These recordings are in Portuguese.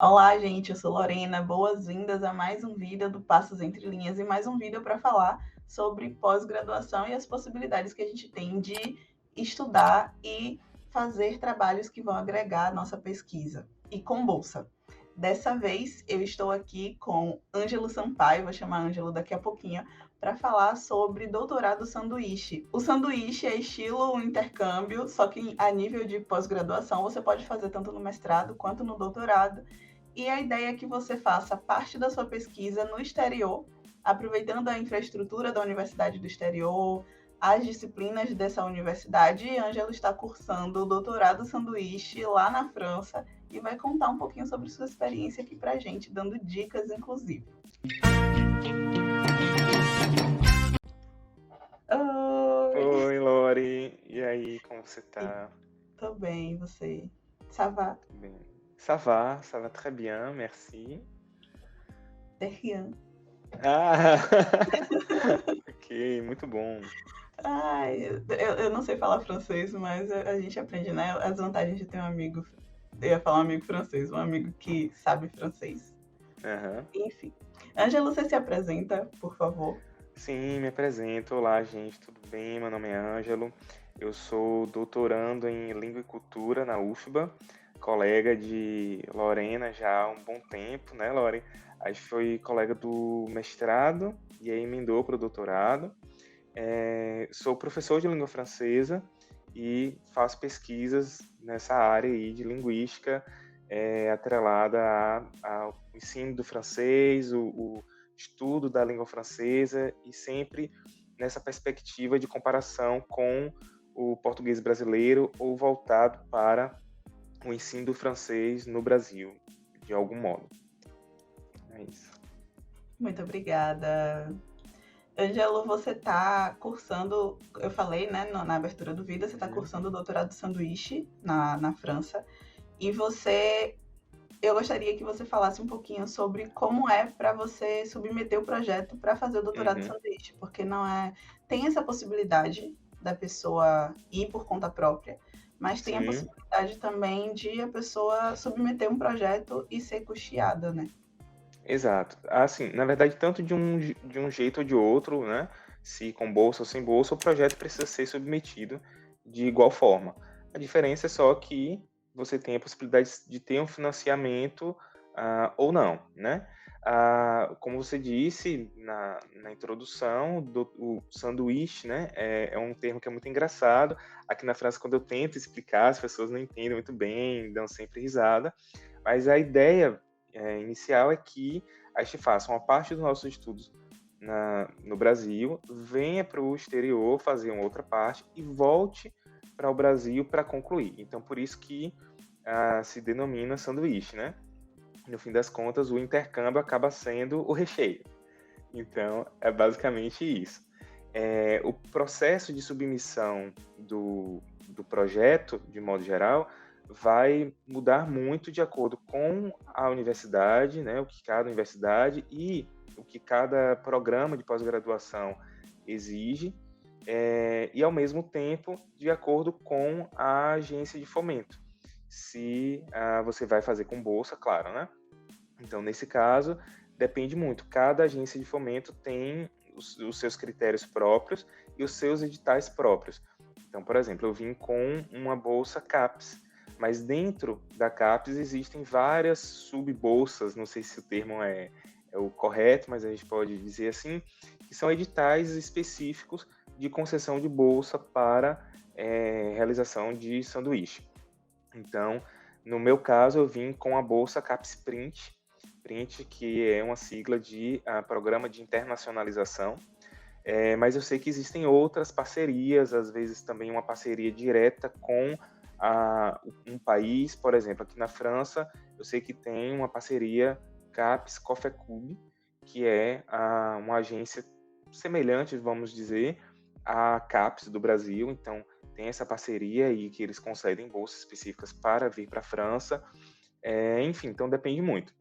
Olá, gente, eu sou Lorena. Boas-vindas a mais um vídeo do Passos Entre Linhas e mais um vídeo para falar sobre pós-graduação e as possibilidades que a gente tem de estudar e fazer trabalhos que vão agregar a nossa pesquisa e com bolsa. Dessa vez eu estou aqui com Ângelo Sampaio, vou chamar Ângelo daqui a pouquinho, para falar sobre doutorado sanduíche. O sanduíche é estilo intercâmbio, só que a nível de pós-graduação você pode fazer tanto no mestrado quanto no doutorado. E a ideia é que você faça parte da sua pesquisa no exterior, aproveitando a infraestrutura da Universidade do Exterior, as disciplinas dessa universidade. E Ângelo está cursando o doutorado sanduíche lá na França e vai contar um pouquinho sobre sua experiência aqui para a gente, dando dicas, inclusive. Oi! Oi, Lori. E aí, como você tá? Tô bem, você? Ça va? Bem. Ça va très bien, merci. De rien. Ah, ok, muito bom. Ai, eu não sei falar francês, mas a gente aprende, né? As vantagens de ter um amigo. Eu ia falar um amigo francês, um amigo que sabe francês. Aham. Enfim. Ângelo, você se apresenta, por favor. Sim, me apresento. Olá, gente, tudo bem? Meu nome é Ângelo. Eu sou doutorando em Língua e Cultura na UFBA, colega de Lorena já há um bom tempo, né, Lore? A gente foi colega do mestrado e aí emendou para o doutorado. Sou professor de língua francesa e faço pesquisas nessa área aí de linguística atrelada ao ensino do francês, o estudo da língua francesa e sempre nessa perspectiva de comparação com o português brasileiro ou voltado para o ensino do francês no Brasil, de algum modo. É isso. Muito obrigada. Ângelo, você está cursando, eu falei, né, na abertura do vídeo, você está Uhum. cursando o doutorado sanduíche na França. E você, eu gostaria que você falasse um pouquinho sobre como é para você submeter o projeto para fazer o doutorado Uhum. sanduíche, porque não é, tem essa possibilidade da pessoa ir por conta própria, mas tem a Sim. possibilidade também de a pessoa submeter um projeto e ser custeada, né? Exato. Assim, na verdade, tanto de um jeito ou de outro, né? Se com bolsa ou sem bolsa, o projeto precisa ser submetido de igual forma. A diferença é só que você tem a possibilidade de ter um financiamento ou não, né? Como você disse na introdução, o sanduíche, né? É um termo que é muito engraçado. Aqui na França, quando eu tento explicar, as pessoas não entendem muito bem, dão sempre risada. Mas a ideia inicial é que a gente faça uma parte dos nossos estudos no Brasil, venha para o exterior fazer uma outra parte e volte para o Brasil para concluir. Então, por isso que se denomina sanduíche, né? No fim das contas, o intercâmbio acaba sendo o recheio. Então, é basicamente isso. O processo de submissão do projeto, de modo geral, vai mudar muito de acordo com a universidade, né, o que cada universidade e o que cada programa de pós-graduação exige, e ao mesmo tempo de acordo com a agência de fomento. Se você vai fazer com bolsa, claro, né? Então, nesse caso, depende muito. Cada agência de fomento tem os seus critérios próprios e os seus editais próprios. Então, por exemplo, eu vim com uma bolsa CAPES, mas dentro da CAPES existem várias sub-bolsas, não sei se o termo é o correto, mas a gente pode dizer assim, que são editais específicos de concessão de bolsa para realização de sanduíche. Então, no meu caso, eu vim com a bolsa CAPES Print, que é uma sigla de Programa de Internacionalização, mas eu sei que existem outras parcerias, às vezes também uma parceria direta com um país, por exemplo, aqui na França, eu sei que tem uma parceria CAPES-COFECUB, que é uma agência semelhante, vamos dizer, à CAPES do Brasil, então tem essa parceria e que eles concedem bolsas específicas para vir para a França, enfim, então depende muito.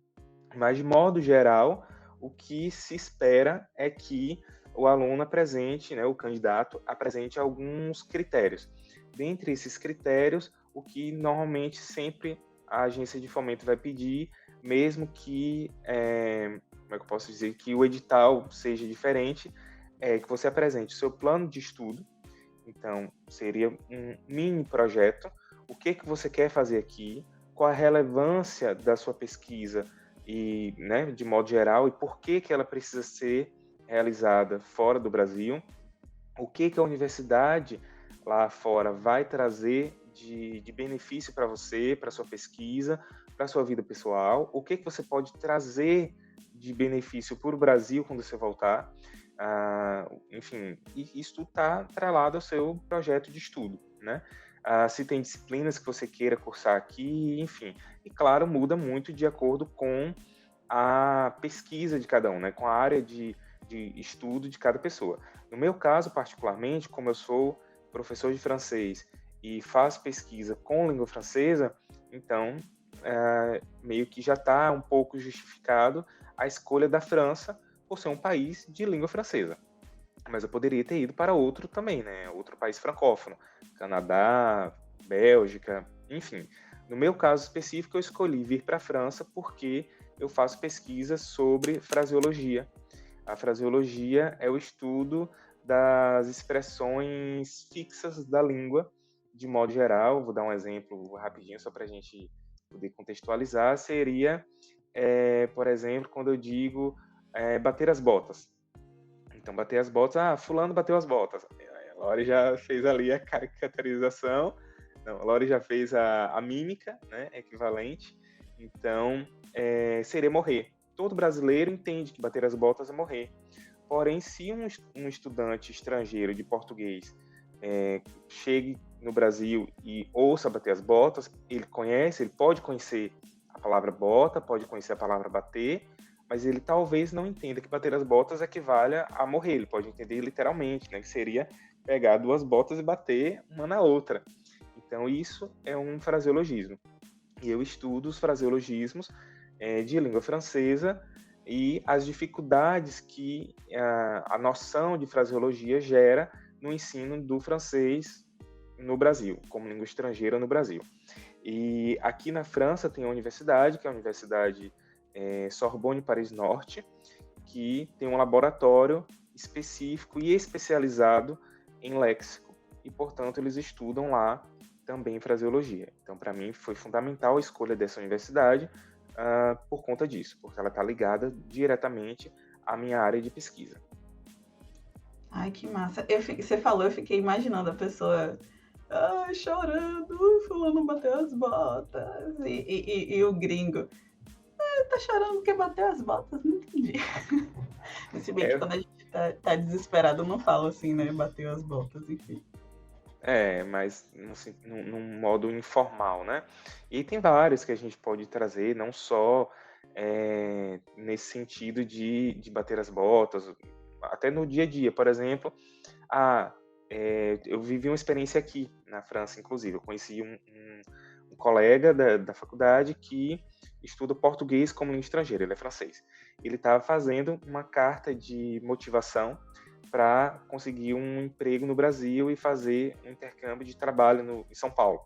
Mas, de modo geral, o que se espera é que o aluno apresente, né, o candidato apresente alguns critérios. Dentre esses critérios, o que normalmente sempre a agência de fomento vai pedir mesmo que, como é que eu posso dizer, que o edital seja diferente, que você apresente o seu plano de estudo. Então, seria um mini projeto. O que você quer fazer aqui? Qual a relevância da sua pesquisa e, né, de modo geral, e por que ela precisa ser realizada fora do Brasil? O que a universidade lá fora vai trazer de benefício para você, para sua pesquisa, para sua vida pessoal? O que você pode trazer de benefício para o Brasil quando você voltar? Enfim, isso está atrelado ao seu projeto de estudo, né? Se tem disciplinas que você queira cursar aqui, enfim. E, claro, muda muito de acordo com a pesquisa de cada um, né? Com a área de estudo de cada pessoa. No meu caso, particularmente, como eu sou professor de francês e faço pesquisa com língua francesa, então, meio que já está um pouco justificado a escolha da França por ser um país de língua francesa. Mas eu poderia ter ido para outro também, né? Outro país francófono, Canadá, Bélgica, enfim. No meu caso específico, eu escolhi vir para a França porque eu faço pesquisa sobre fraseologia. A fraseologia é o estudo das expressões fixas da língua, de modo geral. Vou dar um exemplo rapidinho, só para a gente poder contextualizar. Seria, por exemplo, quando eu digo bater as botas. Então, bater as botas, fulano bateu as botas. A Lori já fez ali a caracterização, não, a Lori já fez a mímica, né, equivalente. Então, seria morrer. Todo brasileiro entende que bater as botas é morrer. Porém, se um estudante estrangeiro de português chegue no Brasil e ouça bater as botas, ele pode conhecer a palavra bota, pode conhecer a palavra bater, mas ele talvez não entenda que bater as botas equivale a morrer. Ele pode entender literalmente, né, que seria pegar duas botas e bater uma na outra. Então, isso é um fraseologismo. E eu estudo os fraseologismos de língua francesa e as dificuldades que a noção de fraseologia gera no ensino do francês no Brasil, como língua estrangeira no Brasil. E aqui na França tem a universidade, que é a Universidade Sorbonne Paris Norte, que tem um laboratório específico e especializado em léxico. E, portanto, eles estudam lá também fraseologia. Então, para mim, foi fundamental a escolha dessa universidade por conta disso, porque ela está ligada diretamente à minha área de pesquisa. Ai, que massa. Você falou, eu fiquei imaginando a pessoa chorando, fulano bateu as botas, e o gringo, tá chorando porque bateu as botas, não entendi. Se bem que quando a gente tá desesperado, não fala assim, né, bateu as botas, enfim. Mas num modo informal, né? E tem vários que a gente pode trazer, não só nesse sentido de bater as botas, até no dia a dia. Por exemplo, eu vivi uma experiência aqui na França, inclusive. Eu conheci um colega da faculdade que estuda português como língua estrangeira, ele é francês. Ele estava fazendo uma carta de motivação para conseguir um emprego no Brasil e fazer um intercâmbio de trabalho em São Paulo.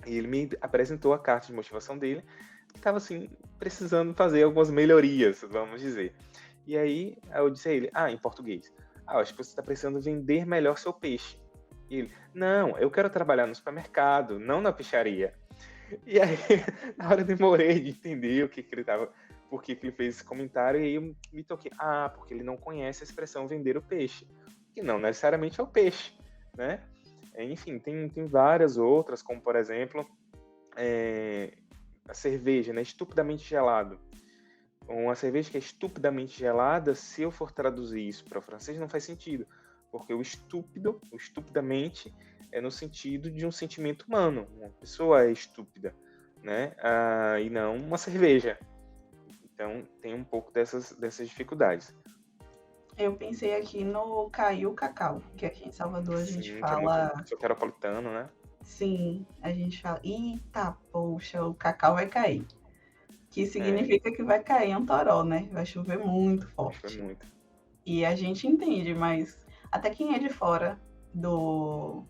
E ele me apresentou a carta de motivação dele, que estava assim, precisando fazer algumas melhorias, vamos dizer. E aí eu disse a ele, em português, eu acho que você está precisando vender melhor seu peixe. E ele, não, eu quero trabalhar no supermercado, não na peixaria. E aí, na hora eu demorei de entender o que ele estava, por que ele fez esse comentário, e aí eu me toquei, porque ele não conhece a expressão vender o peixe, que não necessariamente é o peixe, né? Enfim, tem várias outras, como por exemplo, a cerveja, né? Estupidamente gelado. Uma cerveja que é estupidamente gelada, se eu for traduzir isso para o francês, não faz sentido, porque o estupidamente, é no sentido de um sentimento humano. Uma pessoa é estúpida, né? E não uma cerveja. Então, tem um pouco dessas dificuldades. Eu pensei aqui no Caiu Cacau, que aqui em Salvador a gente fala... Que é muito soteropolitano, né? Sim, a gente fala, eita, poxa, o cacau vai cair. Que significa que vai cair um toró, né? Vai chover muito forte. Vai chover muito. E a gente entende, mas até quem é de fora do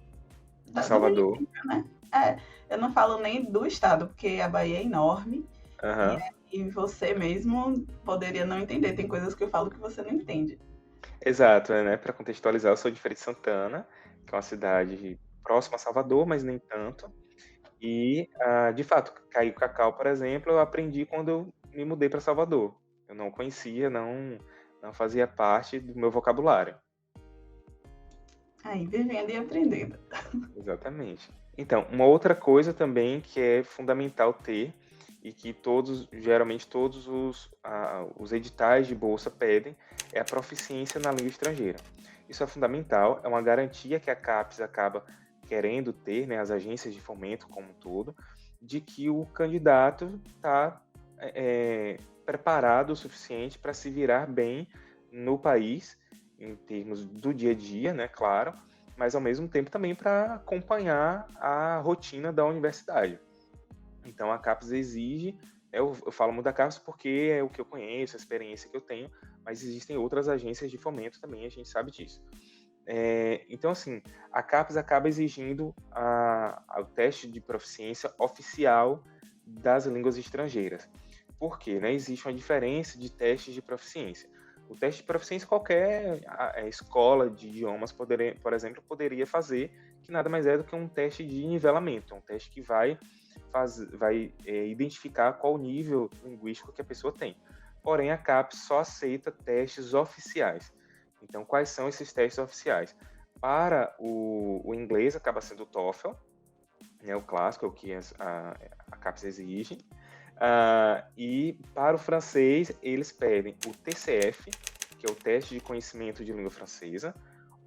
Salvador, do município, né? Eu não falo nem do estado, porque a Bahia é enorme Aham. E você mesmo poderia não entender. Tem coisas que eu falo que você não entende. Exato, né? Para contextualizar, eu sou de Feira de Santana, que é uma cidade próxima a Salvador, mas nem tanto. E, de fato, Caiu Cacau, por exemplo, eu aprendi quando eu me mudei para Salvador. Eu não conhecia, não fazia parte do meu vocabulário. Aí, vivendo e aprendendo. Exatamente. Então, uma outra coisa também que é fundamental ter e que geralmente todos os editais de bolsa pedem é a proficiência na língua estrangeira. Isso é fundamental, é uma garantia que a CAPES acaba querendo ter, né, as agências de fomento como um todo, de que o candidato está preparado o suficiente para se virar bem no país, em termos do dia a dia, né, claro, mas ao mesmo tempo também para acompanhar a rotina da universidade. Então a CAPES exige, eu falo muito da CAPES porque é o que eu conheço, a experiência que eu tenho, mas existem outras agências de fomento também, a gente sabe disso. Então, assim, a CAPES acaba exigindo o teste de proficiência oficial das línguas estrangeiras. Por quê? Né? Existe uma diferença de testes de proficiência. O teste de proficiência qualquer escola de idiomas, por exemplo, poderia fazer, que nada mais é do que um teste de nivelamento, um teste que vai identificar qual nível linguístico que a pessoa tem. Porém, a CAPES só aceita testes oficiais. Então, quais são esses testes oficiais? Para o inglês, acaba sendo o TOEFL, né, o clássico, é o que a CAPES exige. E para o francês, eles pedem o TCF, que é o Teste de Conhecimento de Língua Francesa,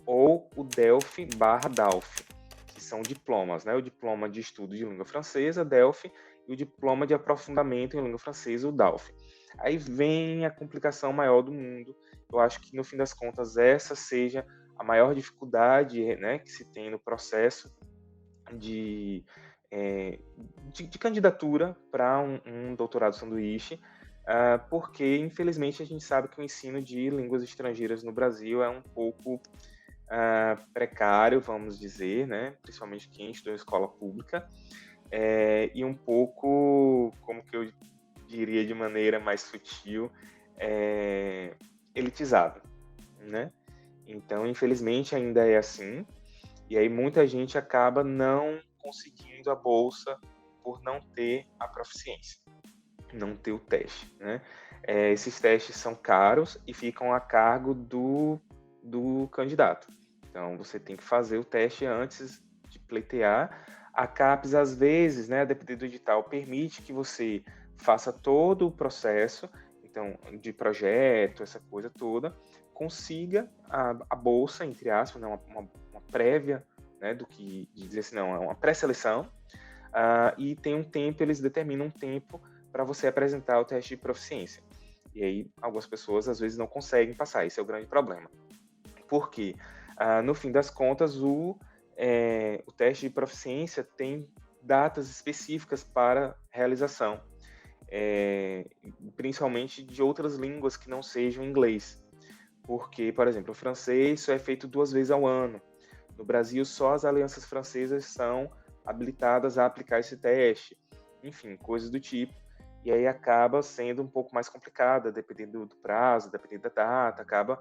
ou o DELF/DALF, que são diplomas, né? O diploma de estudo de língua francesa, DELF, e o diploma de aprofundamento em língua francesa, o DALF. Aí vem a complicação maior do mundo. Eu acho que, no fim das contas, essa seja a maior dificuldade, né, que se tem no processo de candidatura para um doutorado sanduíche, porque, infelizmente, a gente sabe que o ensino de línguas estrangeiras no Brasil é um pouco precário, vamos dizer, né? Principalmente quem estuda em escola pública, e um pouco, como que eu diria de maneira mais sutil, elitizado, né? Então, infelizmente, ainda é assim, e aí muita gente acaba não conseguindo a bolsa por não ter a proficiência, não ter o teste, né? Esses testes são caros e ficam a cargo do candidato. Então, você tem que fazer o teste antes de pleitear. A CAPES, às vezes, né, a depender do edital, permite que você faça todo o processo, então, de projeto, essa coisa toda, consiga a bolsa, entre aspas, né, uma prévia, né, do que dizer assim, não, é uma pré-seleção, e tem um tempo, eles determinam um tempo para você apresentar o teste de proficiência. E aí, algumas pessoas, às vezes, não conseguem passar, esse é o grande problema. Por quê? No fim das contas, o teste de proficiência tem datas específicas para realização, principalmente de outras línguas que não sejam inglês. Porque, por exemplo, o francês só é feito 2 vezes ao ano. No Brasil, só as alianças francesas são habilitadas a aplicar esse teste. Enfim, coisas do tipo. E aí acaba sendo um pouco mais complicada, dependendo do prazo, dependendo da data, acaba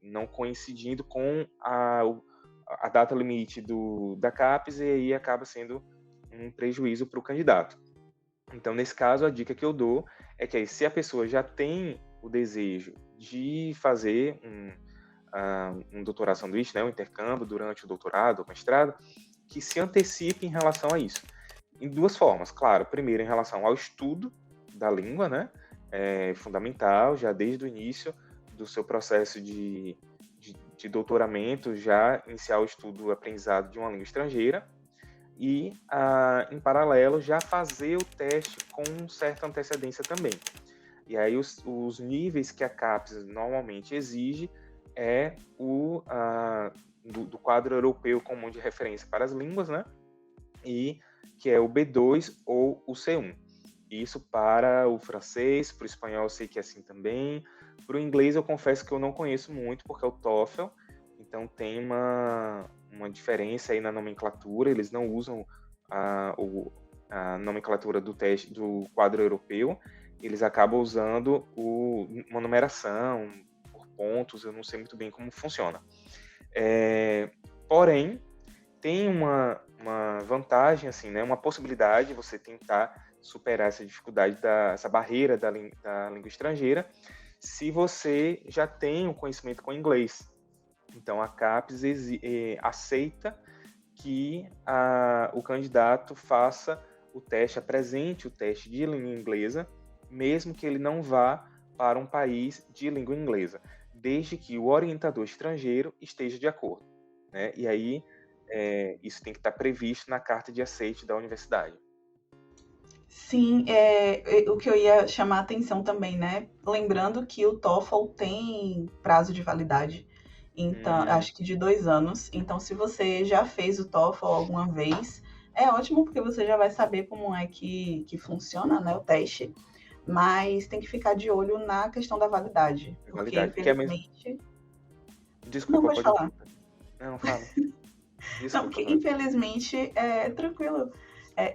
não coincidindo com a data limite da CAPES, e aí acaba sendo um prejuízo para o candidato. Então, nesse caso, a dica que eu dou é que aí, se a pessoa já tem o desejo de fazer um doutorado sanduíche, né, um intercâmbio durante o doutorado ou mestrado, que se antecipe em relação a isso. Em 2 formas, claro. Primeiro, em relação ao estudo da língua, né, fundamental, já desde o início do seu processo de doutoramento, já iniciar o estudo, o aprendizado de uma língua estrangeira, e, em paralelo, já fazer o teste com certa antecedência também. E aí os níveis que a CAPES normalmente exige é do quadro europeu comum de referência para as línguas, né? E que é o B2 ou o C1. Isso para o francês, para o espanhol eu sei que é assim também. Para o inglês eu confesso que eu não conheço muito, porque é o TOEFL, então tem uma diferença aí na nomenclatura, eles não usam a nomenclatura do teste do quadro europeu, eles acabam usando uma numeração por pontos, eu não sei muito bem como funciona. Porém, tem uma vantagem, assim, né, uma possibilidade de você tentar superar essa dificuldade, essa barreira da língua estrangeira, se você já tem um conhecimento com inglês. Então, a CAPES aceita que o candidato faça o teste, apresente o teste de língua inglesa, mesmo que ele não vá para um país de língua inglesa, desde que o orientador estrangeiro esteja de acordo, né? E aí, isso tem que estar previsto na carta de aceite da universidade. Sim, o que eu ia chamar a atenção também, né? Lembrando que o TOEFL tem prazo de validade, então acho que de 2 anos. Então, se você já fez o TOEFL alguma vez, é ótimo porque você já vai saber como é que funciona, né, o teste. Mas tem que ficar de olho na questão da validade, porque infelizmente... Desculpa, não, pode falar. Não, fala. Desculpa, não, porque infelizmente tranquilo.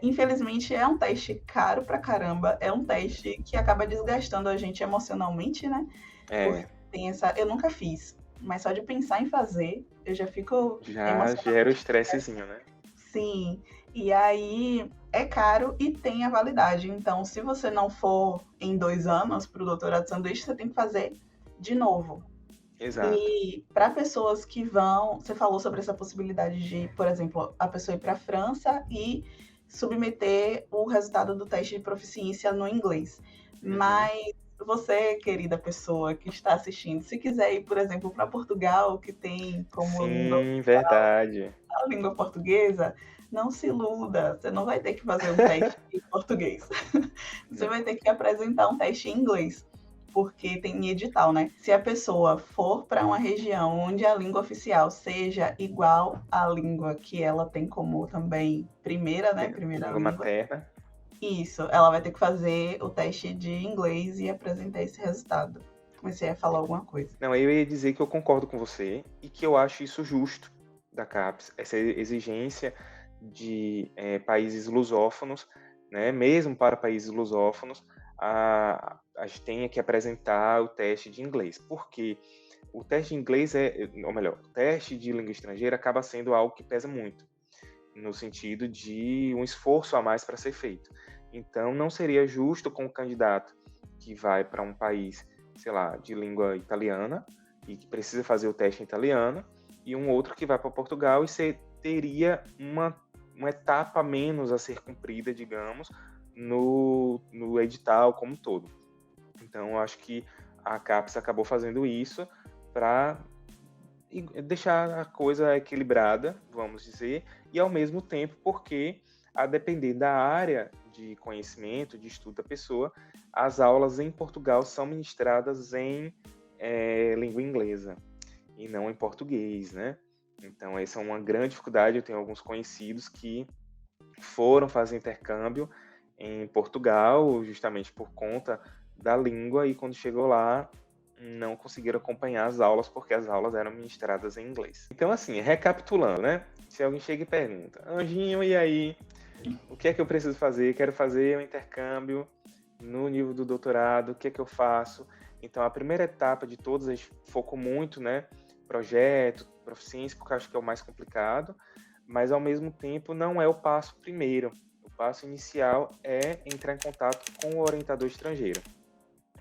Infelizmente é um teste caro pra caramba, é um teste que acaba desgastando a gente emocionalmente, né? Porque tem eu nunca fiz, mas só de pensar em fazer, eu já fico já gera o estressezinho, né? Sim, e aí é caro e tem a validade. Então, se você não for em 2 anos para o doutorado de sanduíche, você tem que fazer de novo. Exato. E para pessoas que vão, você falou sobre essa possibilidade de, por exemplo, a pessoa ir para a França e submeter o resultado do teste de proficiência no inglês. Mas você, querida pessoa que está assistindo, se quiser ir, por exemplo, para Portugal, que tem como língua verdade. A língua portuguesa, não se iluda, você não vai ter que fazer um teste em português. Você vai ter que apresentar um teste em inglês, porque tem edital, né? Se a pessoa for para uma região onde a língua oficial seja igual à língua que ela tem como também primeira, né? Primeira língua materna. Isso, ela vai ter que fazer o teste de inglês e apresentar esse resultado. Mas você ia falar alguma coisa? Não, eu ia dizer que eu concordo com você e que eu acho isso justo da CAPES, essa exigência de países lusófonos, né? Mesmo para países lusófonos, a gente tenha que apresentar o teste de inglês, porque o teste de inglês ou melhor, o teste de língua estrangeira acaba sendo algo que pesa muito, no sentido de um esforço a mais para ser feito. Então, não seria justo com o candidato que vai para um país, sei lá, de língua italiana e que precisa fazer o teste em italiano, e um outro que vai para Portugal e você teria uma etapa menos a ser cumprida, digamos, no edital como um todo. Então, eu acho que a CAPES acabou fazendo isso para deixar a coisa equilibrada, vamos dizer, e ao mesmo tempo porque, a depender da área de conhecimento, de estudo da pessoa, as aulas em Portugal são ministradas em língua inglesa e não em português, né? Então, essa é uma grande dificuldade. Eu tenho alguns conhecidos que foram fazer intercâmbio em Portugal, justamente por conta da língua, e quando chegou lá, não conseguiram acompanhar as aulas, porque as aulas eram ministradas em inglês. Então, assim, recapitulando, né? Se alguém chega e pergunta, Anjinho, e aí? O que é que eu preciso fazer? Quero fazer um intercâmbio no nível do doutorado, o que é que eu faço? Então, a primeira etapa de todas, a gente focou muito, né? Projeto, proficiência, porque eu acho que é o mais complicado, mas, ao mesmo tempo, não é o passo primeiro. O passo inicial é entrar em contato com o orientador estrangeiro.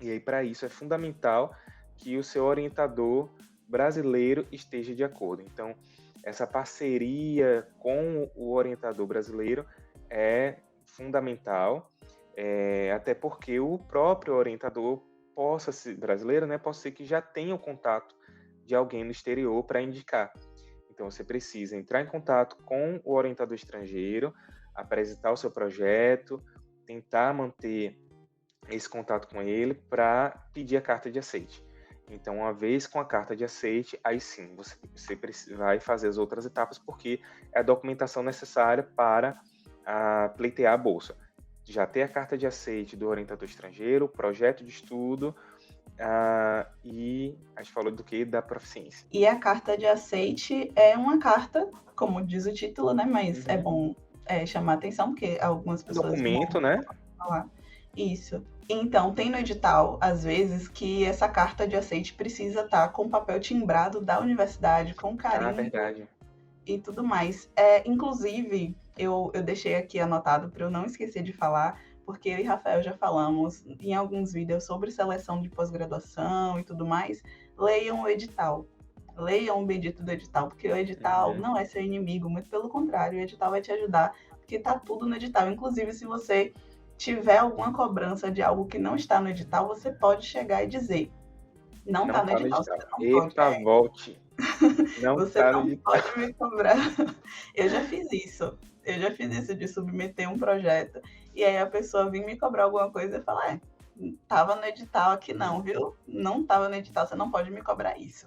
E aí, para isso, é fundamental que o seu orientador brasileiro esteja de acordo. Então, essa parceria com o orientador brasileiro é fundamental, até porque o próprio orientador brasileiro, né, possa ser que já tenha o contato de alguém no exterior para indicar. Então, você precisa entrar em contato com o orientador estrangeiro, apresentar o seu projeto, tentar manter esse contato com ele para pedir a carta de aceite. Então, uma vez com a carta de aceite, aí sim, você vai fazer as outras etapas, porque é a documentação necessária para pleitear a bolsa. Já ter a carta de aceite do orientador estrangeiro, o projeto de estudo, e a gente falou do que? Da proficiência. E a carta de aceite é uma carta, como diz o título, né? Mas é bom chamar atenção, porque algumas Um pessoas documento, vão né? falar isso. Então, tem no edital, às vezes, que essa carta de aceite precisa estar com papel timbrado da universidade, com Ah, carimbo verdade. e tudo mais. Inclusive, eu deixei aqui anotado para eu não esquecer de falar, porque eu e Rafael já falamos em alguns vídeos sobre seleção de pós-graduação e tudo mais. Leiam o edital. Leiam o bendito do edital, porque o edital Uhum. não é seu inimigo, muito pelo contrário, o edital vai te ajudar, porque está tudo no edital. Inclusive, se você tiver alguma cobrança de algo que não está no edital, você pode chegar e dizer: não Não está no tá no edital, edital. você não pode. Eita, volte. Não Você tá no não edital. pode me cobrar. Eu já fiz isso. Eu já fiz isso de submeter um projeto e aí a pessoa vir me cobrar alguma coisa e falar: tava no edital aqui não, viu? Não tava no edital, você não pode me cobrar isso.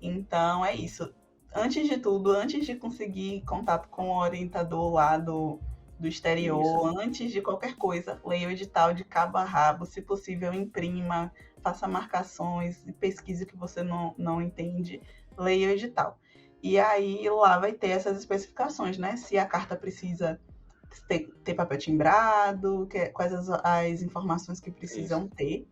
Então é isso. Antes de tudo, antes de conseguir contato com o orientador lá do Isso. exterior, antes de qualquer coisa, leia o edital de cabo a rabo, se possível, imprima, faça marcações, pesquise o que você não entende, leia o edital. E aí lá vai ter essas especificações, né? Se a carta precisa ter papel timbrado, quais as informações que Isso. precisam ter.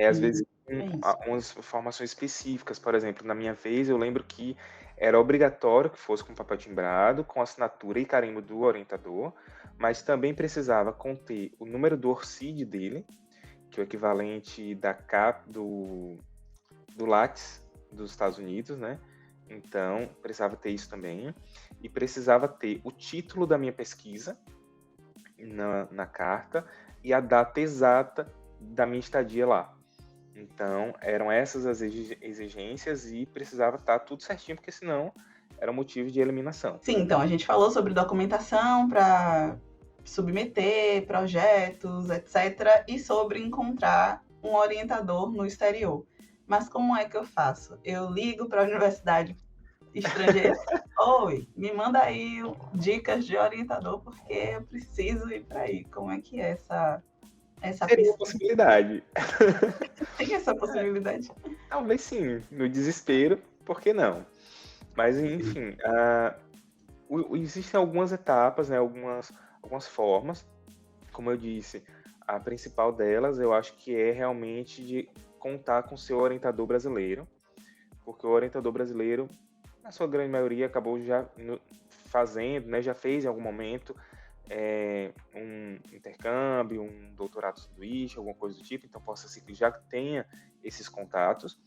Às E vezes, é isso. umas informações específicas, por exemplo, na minha vez, eu lembro que era obrigatório que fosse com papel timbrado, com assinatura e carimbo do orientador, mas também precisava conter o número do ORCID dele, que é o equivalente da CAP do Lattes dos Estados Unidos, né? Então, precisava ter isso também. E precisava ter o título da minha pesquisa na carta e a data exata da minha estadia lá. Então, eram essas as exigências e precisava estar tudo certinho, porque senão era motivo de eliminação. Sim, então a gente falou sobre documentação para submeter projetos, etc., e sobre encontrar um orientador no exterior. Mas como é que eu faço? Eu ligo para a universidade estrangeira. Oi, me manda aí dicas de orientador, porque eu preciso ir para aí. Como é que é essa Seria uma pesquisa? possibilidade. Tem essa possibilidade? Talvez sim, no desespero, por que não? Mas, enfim, existem algumas etapas, né, algumas formas. Como eu disse, a principal delas eu acho que é realmente de contar com seu orientador brasileiro, porque o orientador brasileiro, na sua grande maioria, acabou já fazendo, né, já fez em algum momento um intercâmbio, um doutorado sanduíche, alguma coisa do tipo, então possa ser que já tenha esses contatos.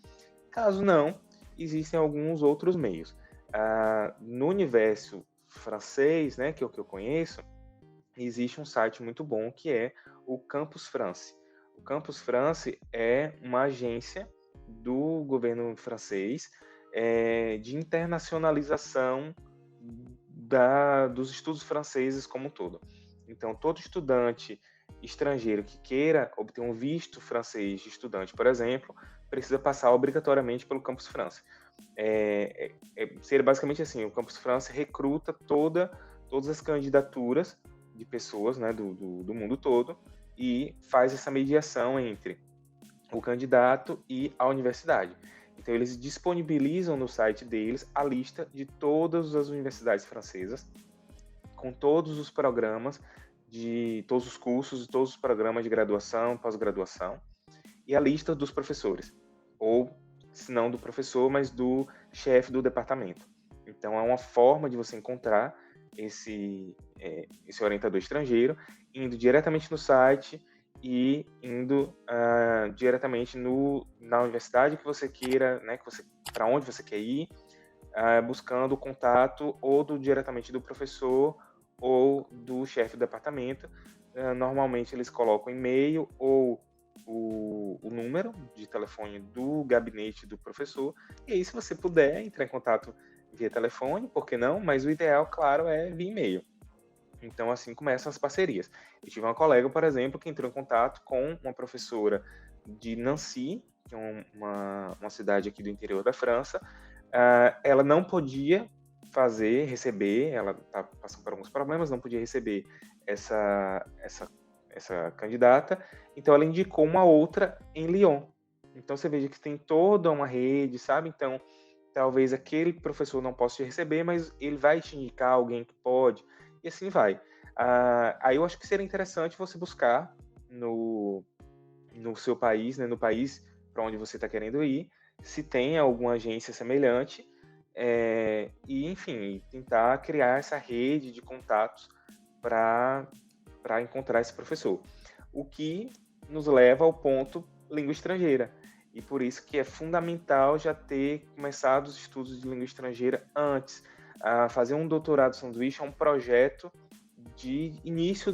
Caso não, existem alguns outros meios. No universo francês, né, que é o que eu conheço, existe um site muito bom que é o Campus France. O Campus France é uma agência do governo francês de internacionalização dos estudos franceses como um todo. Então, todo estudante estrangeiro que queira obter um visto francês de estudante, por exemplo, precisa passar obrigatoriamente pelo Campus France. Seria basicamente assim, o Campus France recruta todas as candidaturas de pessoas, né, do mundo todo e faz essa mediação entre o candidato e a universidade. Então, eles disponibilizam no site deles a lista de todas as universidades francesas, com todos os programas, de todos os cursos, todos os programas de graduação, pós-graduação, e a lista dos professores, ou, se não do professor, mas do chefe do departamento. Então, é uma forma de você encontrar esse orientador estrangeiro, indo diretamente no site e indo diretamente na universidade que você queira, né, para onde você quer ir, buscando o contato ou diretamente do professor ou do chefe do departamento. Normalmente eles colocam e-mail ou o número de telefone do gabinete do professor, e aí se você puder entrar em contato via telefone, por que não? Mas o ideal, claro, é via e-mail. Então, assim começam as parcerias. Eu tive uma colega, por exemplo, que entrou em contato com uma professora de Nancy, que é uma cidade aqui do interior da França. Ela não podia receber, ela está passando por alguns problemas, não podia receber essa candidata, então ela indicou uma outra em Lyon. Então, você veja que tem toda uma rede, sabe? Então, talvez aquele professor não possa te receber, mas ele vai te indicar alguém que pode. e assim vai. Aí eu acho que seria interessante você buscar no seu país, né, no país para onde você está querendo ir, se tem alguma agência semelhante, e, enfim, tentar criar essa rede de contatos para encontrar esse professor. O que nos leva ao ponto língua estrangeira. E por isso que é fundamental já ter começado os estudos de língua estrangeira antes. Fazer um doutorado sanduíche é um projeto de início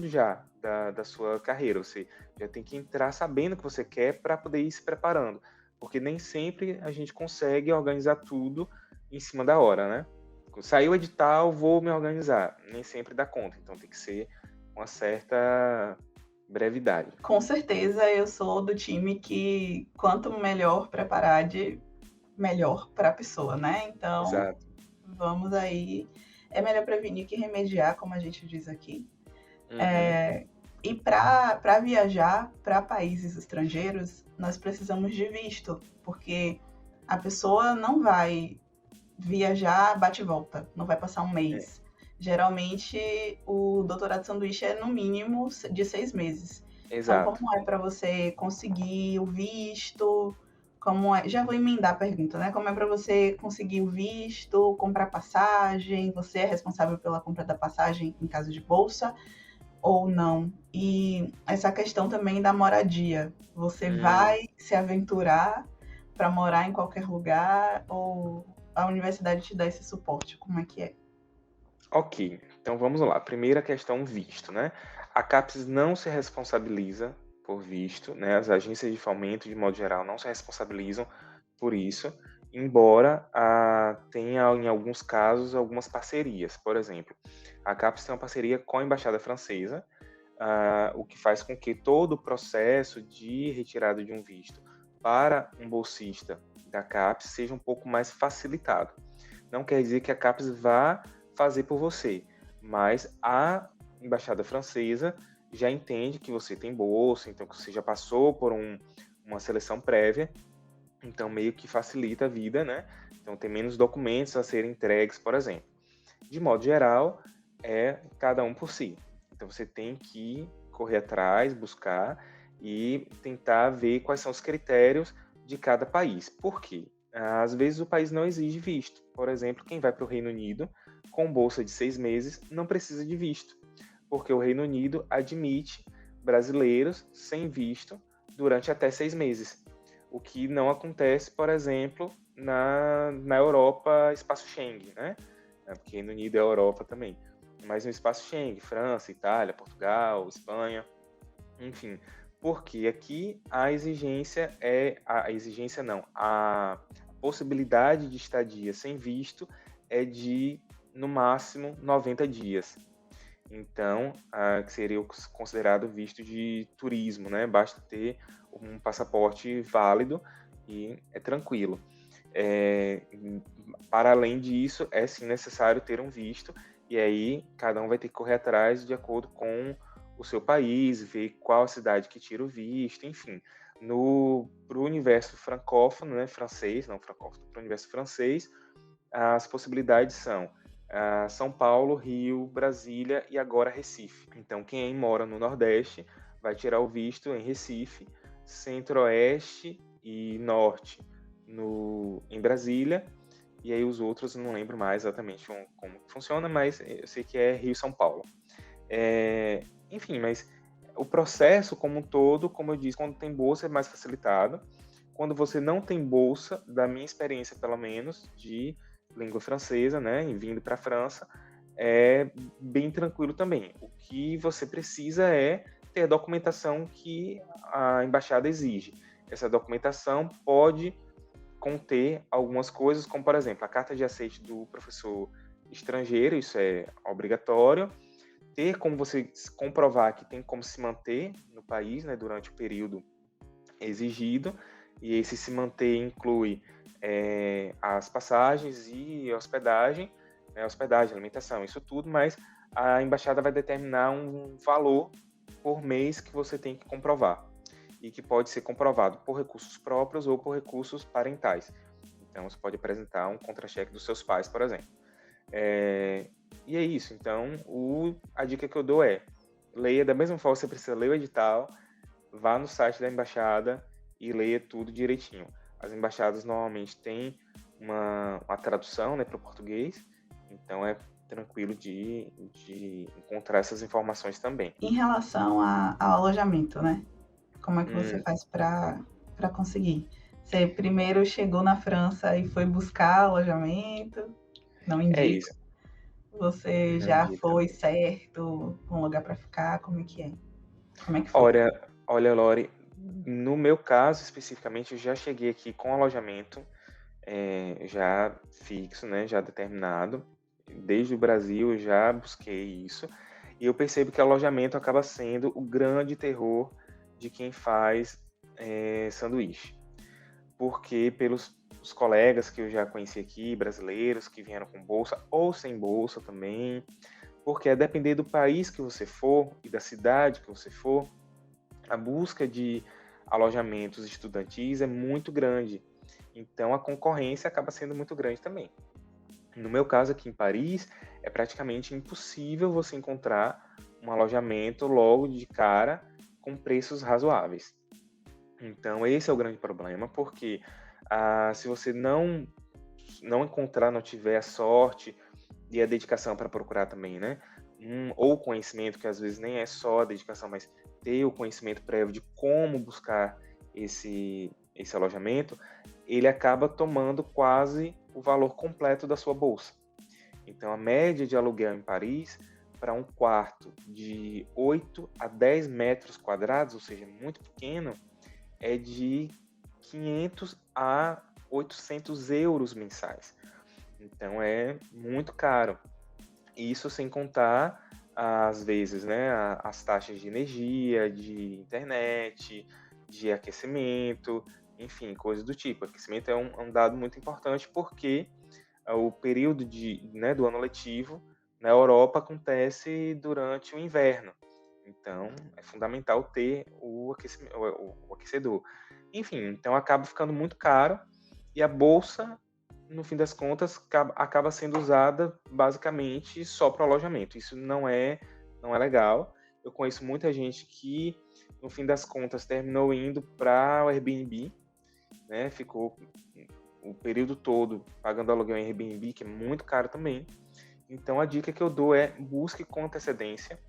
da sua carreira. Você já tem que entrar sabendo o que você quer para poder ir se preparando. Porque nem sempre a gente consegue organizar tudo em cima da hora, né? Saiu o edital, vou me organizar. Nem sempre dá conta. Então tem que ser uma certa brevidade. Com certeza, eu sou do time que quanto melhor preparado, melhor para a pessoa, né? Então, Exato. vamos aí. É melhor prevenir que remediar, como a gente diz aqui. Uhum. E para viajar para países estrangeiros, nós precisamos de visto, porque a pessoa não vai viajar bate e volta, não vai passar um É, mês. Geralmente, o doutorado sanduíche é no mínimo de 6 meses. Então, como exato. é para você conseguir o visto? Como é? Já vou emendar a pergunta, né? Como é para você conseguir o visto, comprar passagem? Você é responsável pela compra da passagem em caso de bolsa ou não? E essa questão também da moradia. Você Hum, vai se aventurar para morar em qualquer lugar ou a universidade te dá esse suporte? Como é que é? ok, então vamos lá. Primeira questão, visto, né? A CAPES não se responsabiliza por visto, né? As agências de fomento, de modo geral, não se responsabilizam por isso, embora tenha, em alguns casos, algumas parcerias. Por exemplo, a CAPES tem uma parceria com a Embaixada Francesa, o que faz com que todo o processo de retirada de um visto para um bolsista da CAPES seja um pouco mais facilitado. Não quer dizer que a CAPES vá fazer por você, mas a Embaixada Francesa já entende que você tem bolsa, então que você já passou por uma seleção prévia, então meio que facilita a vida, né? Então tem menos documentos a serem entregues, por exemplo. De modo geral, é cada um por si. Então você tem que correr atrás, buscar e tentar ver quais são os critérios de cada país. Por quê? Às vezes o país não exige visto. Por exemplo, quem vai para o Reino Unido com bolsa de 6 meses não precisa de visto, porque o Reino Unido admite brasileiros sem visto durante até 6 meses. O que não acontece, por exemplo, na Europa, espaço Schengen, né? Porque Reino Unido é Europa também. Mas no espaço Schengen, França, Itália, Portugal, Espanha, enfim. Porque aqui a exigência a possibilidade de estadia sem visto é de, no máximo, 90 dias. Então, que seria o considerado visto de turismo, né? Basta ter um passaporte válido e é tranquilo. Para além disso, é sim necessário ter um visto, e aí cada um vai ter que correr atrás de acordo com o seu país, ver qual a cidade que tira o visto, enfim. Para o universo francófono, né, francês, não francófono, para o universo francês, as possibilidades são São Paulo, Rio, Brasília e agora Recife. Então, quem mora no Nordeste vai tirar o visto em Recife, Centro-Oeste e Norte em Brasília, e aí os outros eu não lembro mais exatamente como funciona, mas eu sei que é Rio e São Paulo. Enfim, mas o processo como um todo, como eu disse, quando tem bolsa é mais facilitado. Quando você não tem bolsa, da minha experiência pelo menos, de língua francesa, né, e vindo para a França, é bem tranquilo também. O que você precisa é ter a documentação que a embaixada exige. Essa documentação pode conter algumas coisas, como, por exemplo, a carta de aceite do professor estrangeiro, isso é obrigatório. Ter como você comprovar que tem como se manter no país, né, durante o período exigido, e esse se manter inclui as passagens e hospedagem, né, hospedagem, alimentação, isso tudo, mas a embaixada vai determinar um valor por mês que você tem que comprovar, e que pode ser comprovado por recursos próprios ou por recursos parentais. Então, você pode apresentar um contra-cheque dos seus pais, por exemplo. E é isso. Então, a dica que eu dou é: leia da mesma forma que você precisa ler o edital, vá no site da embaixada e leia tudo direitinho. As embaixadas normalmente têm uma tradução, né, para o português, então é tranquilo de encontrar essas informações também. Em relação ao alojamento, né? Como é que você Hum, faz para conseguir? Você primeiro chegou na França e foi buscar alojamento? Não é indico. isso. Você Não já indica. foi certo com um lugar para ficar? Como é que é? Como é que foi? Olha, Lore, no meu caso especificamente, eu já cheguei aqui com alojamento já fixo, né, já determinado. Desde o Brasil eu já busquei isso. E eu percebo que alojamento acaba sendo o grande terror de quem faz sanduíche. Porque pelos os colegas que eu já conheci aqui, brasileiros que vieram com bolsa ou sem bolsa também, porque a depender do país que você for e da cidade que você for, a busca de alojamentos estudantis é muito grande. Então a concorrência acaba sendo muito grande também. No meu caso aqui em Paris, é praticamente impossível você encontrar um alojamento logo de cara com preços razoáveis. Então esse é o grande problema, porque se você não encontrar, não tiver a sorte e a dedicação para procurar também, né? Ou conhecimento, que às vezes nem é só a dedicação, mas ter o conhecimento prévio de como buscar esse alojamento, ele acaba tomando quase o valor completo da sua bolsa. Então, a média de aluguel em Paris para um quarto de 8 a 10 metros quadrados, ou seja, muito pequeno, é de 500 a 800 euros mensais. Então, é muito caro. Isso sem contar, às vezes, né, as taxas de energia, de internet, de aquecimento, enfim, coisas do tipo. Aquecimento é um dado muito importante porque o período né, do ano letivo na Europa acontece durante o inverno. Então, é fundamental ter o aquecedor. Enfim, então acaba ficando muito caro e a bolsa, no fim das contas, acaba sendo usada basicamente só para alojamento. Isso não é legal. Eu conheço muita gente que, no fim das contas, terminou indo para o Airbnb, né? Ficou o período todo pagando aluguel em Airbnb, que é muito caro também. Então a dica que eu dou é: busque com antecedência,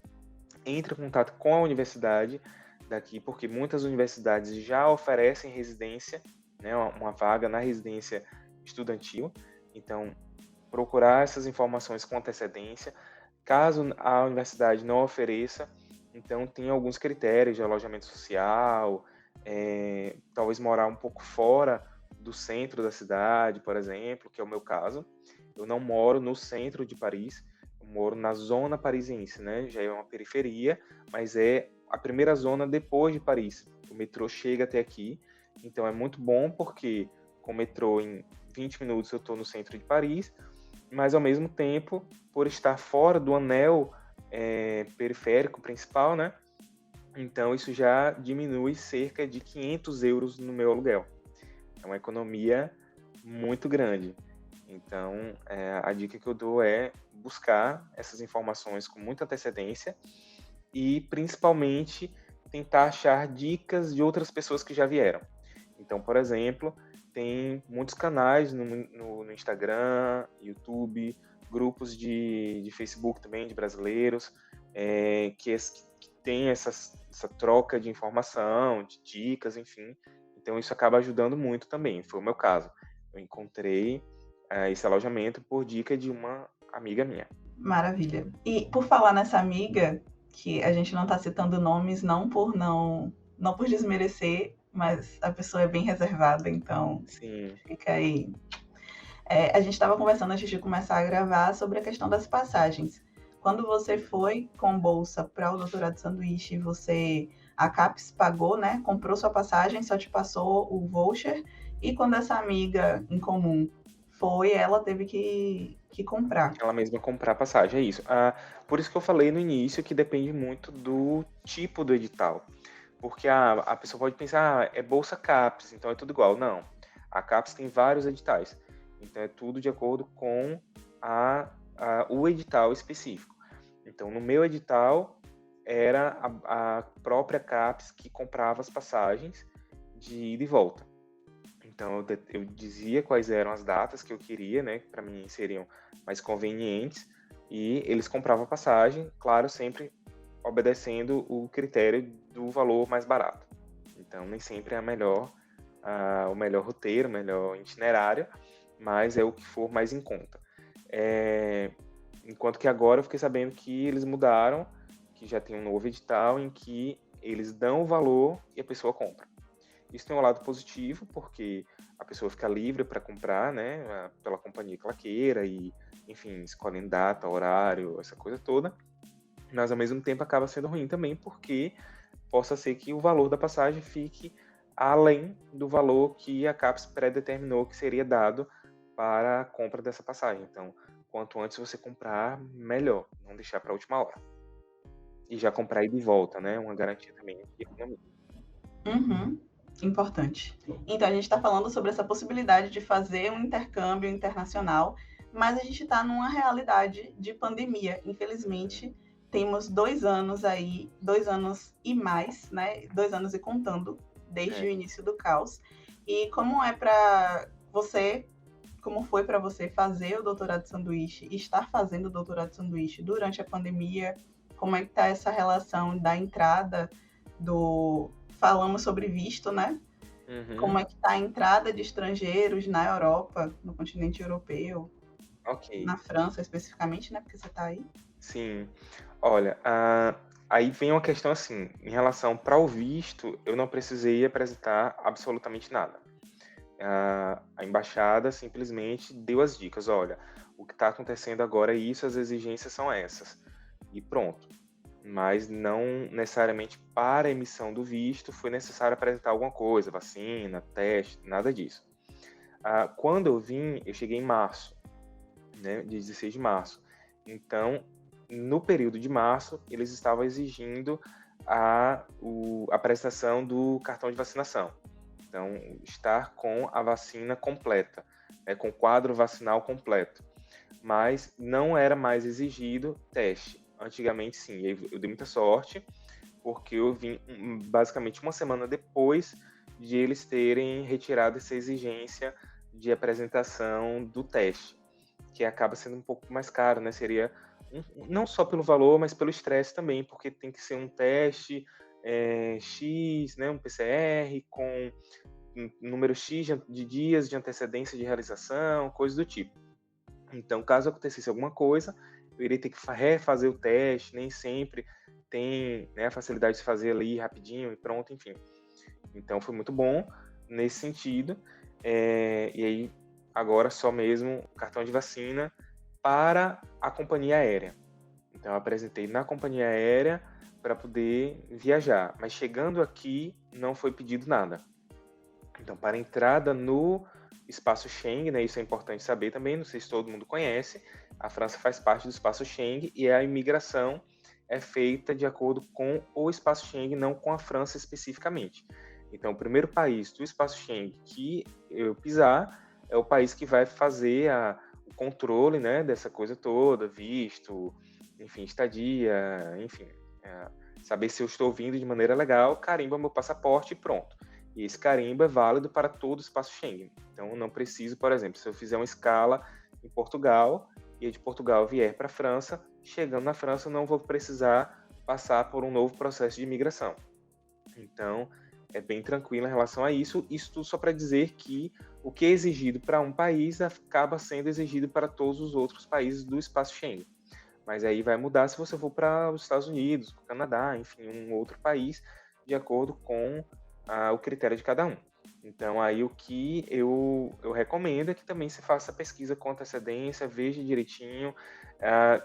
entre em contato com a universidade daqui, porque muitas universidades já oferecem residência, né, uma vaga na residência estudantil. Então, procurar essas informações com antecedência. Caso a universidade não ofereça, então tem alguns critérios de alojamento social, talvez morar um pouco fora do centro da cidade, por exemplo, que é o meu caso. Eu não moro no centro de Paris, eu moro na zona parisiense, né? Já é uma periferia, mas é a primeira zona depois de Paris. O metrô chega até aqui, então é muito bom porque com o metrô em 20 minutos eu estou no centro de Paris, mas ao mesmo tempo, por estar fora do anel periférico principal, né? Então isso já diminui cerca de 500 euros no meu aluguel. É uma economia muito grande. Então, a dica que eu dou é buscar essas informações com muita antecedência e, principalmente, tentar achar dicas de outras pessoas que já vieram. Então, por exemplo, tem muitos canais no Instagram, YouTube, grupos de Facebook também, de brasileiros, que tem essa troca de informação, de dicas, enfim. Então, isso acaba ajudando muito também. Foi o meu caso. Eu encontrei esse alojamento por dica de uma amiga minha. Maravilha. E por falar nessa amiga, que a gente não está citando nomes não por desmerecer, mas a pessoa é bem reservada, então Sim. fica aí. A gente estava conversando antes de começar a gravar sobre a questão das passagens. Quando você foi com bolsa para o doutorado de sanduíche, a CAPES pagou, né? Comprou sua passagem, só te passou o voucher. E quando essa amiga em comum foi, ela teve que comprar. Ela mesma comprar a passagem, é isso. Por isso que eu falei no início que depende muito do tipo do edital. Porque a pessoa pode pensar, é Bolsa CAPES, então é tudo igual. Não. A CAPES tem vários editais. Então é tudo de acordo com o edital específico. Então, no meu edital, era a própria CAPES que comprava as passagens de ida e volta. Então, eu dizia quais eram as datas que eu queria, né, que para mim seriam mais convenientes, e eles compravam a passagem, claro, sempre obedecendo o critério do valor mais barato. Então, nem sempre é o melhor roteiro, o melhor itinerário, mas é o que for mais em conta. Enquanto que agora eu fiquei sabendo que eles mudaram, que já tem um novo edital em que eles dão o valor e a pessoa compra. Isso tem um lado positivo, porque a pessoa fica livre para comprar, né, pela companhia que ela queira e, enfim, escolhendo data, horário, essa coisa toda. Mas, ao mesmo tempo, acaba sendo ruim também, porque possa ser que o valor da passagem fique além do valor que a CAPES pré-determinou que seria dado para a compra dessa passagem. Então, quanto antes você comprar, melhor, não deixar para a última hora. E já comprar ida e volta, né? Uma garantia também de economia. Importante. Então, a gente está falando sobre essa possibilidade de fazer um intercâmbio internacional, mas a gente está numa realidade de pandemia. Infelizmente, temos 2 anos aí, 2 anos e mais, né? 2 anos e contando, desde o início do caos. E como é para você, como foi para você fazer o doutorado de sanduíche e estar fazendo o doutorado de sanduíche durante a pandemia? Como é que está essa relação da entrada do... Falamos sobre visto, né? Como é que está a entrada de estrangeiros na Europa, no continente europeu, Ok. na França especificamente, né? Porque você está aí. Sim. Olha, aí vem uma questão assim, em relação para o visto, eu não precisei apresentar absolutamente nada. A embaixada simplesmente deu as dicas, olha, o que está acontecendo agora é isso, as exigências são essas. E pronto. Mas não necessariamente para a emissão do visto foi necessário apresentar alguma coisa, vacina, teste, nada disso. Quando eu vim, eu cheguei em março, né, de 16 de março. Então, no período de março, eles estavam exigindo a apresentação do cartão de vacinação. Então, estar com a vacina completa, né, com o quadro vacinal completo. Mas não era mais exigido teste. Antigamente, sim. Eu dei muita sorte, porque eu vim basicamente uma semana depois de eles terem retirado essa exigência de apresentação do teste, que acaba sendo um pouco mais caro, né? Seria não só pelo valor, mas pelo estresse também, porque tem que ser um teste X, né? Um PCR com um número X de dias de antecedência de realização, coisas do tipo. Então, caso acontecesse alguma coisa, eu iria ter que refazer o teste, nem sempre tem, né, a facilidade de fazer ali rapidinho e pronto, enfim. Então, foi muito bom nesse sentido. E aí, agora só mesmo cartão de vacina para a companhia aérea. Então, eu apresentei na companhia aérea para poder viajar. Mas chegando aqui, não foi pedido nada. Então, para a entrada no espaço Schengen, né, isso é importante saber também, não sei se todo mundo conhece, a França faz parte do espaço Schengen e a imigração é feita de acordo com o espaço Schengen, não com a França especificamente. Então, o primeiro país do espaço Schengen que eu pisar é o país que vai fazer o controle, né, dessa coisa toda, visto, enfim, estadia, enfim, saber se eu estou vindo de maneira legal, carimba meu passaporte e pronto. E esse carimbo é válido para todo o espaço Schengen. Então, eu não preciso, por exemplo, se eu fizer uma escala em Portugal e de Portugal vier para a França, chegando na França, eu não vou precisar passar por um novo processo de imigração. Então, é bem tranquilo em relação a isso. Isso tudo só para dizer que o que é exigido para um país acaba sendo exigido para todos os outros países do espaço Schengen. Mas aí vai mudar se você for para os Estados Unidos, para o Canadá, enfim, um outro país, de acordo com o critério de cada um. Então, aí o que eu recomendo é que também se faça pesquisa com antecedência, veja direitinho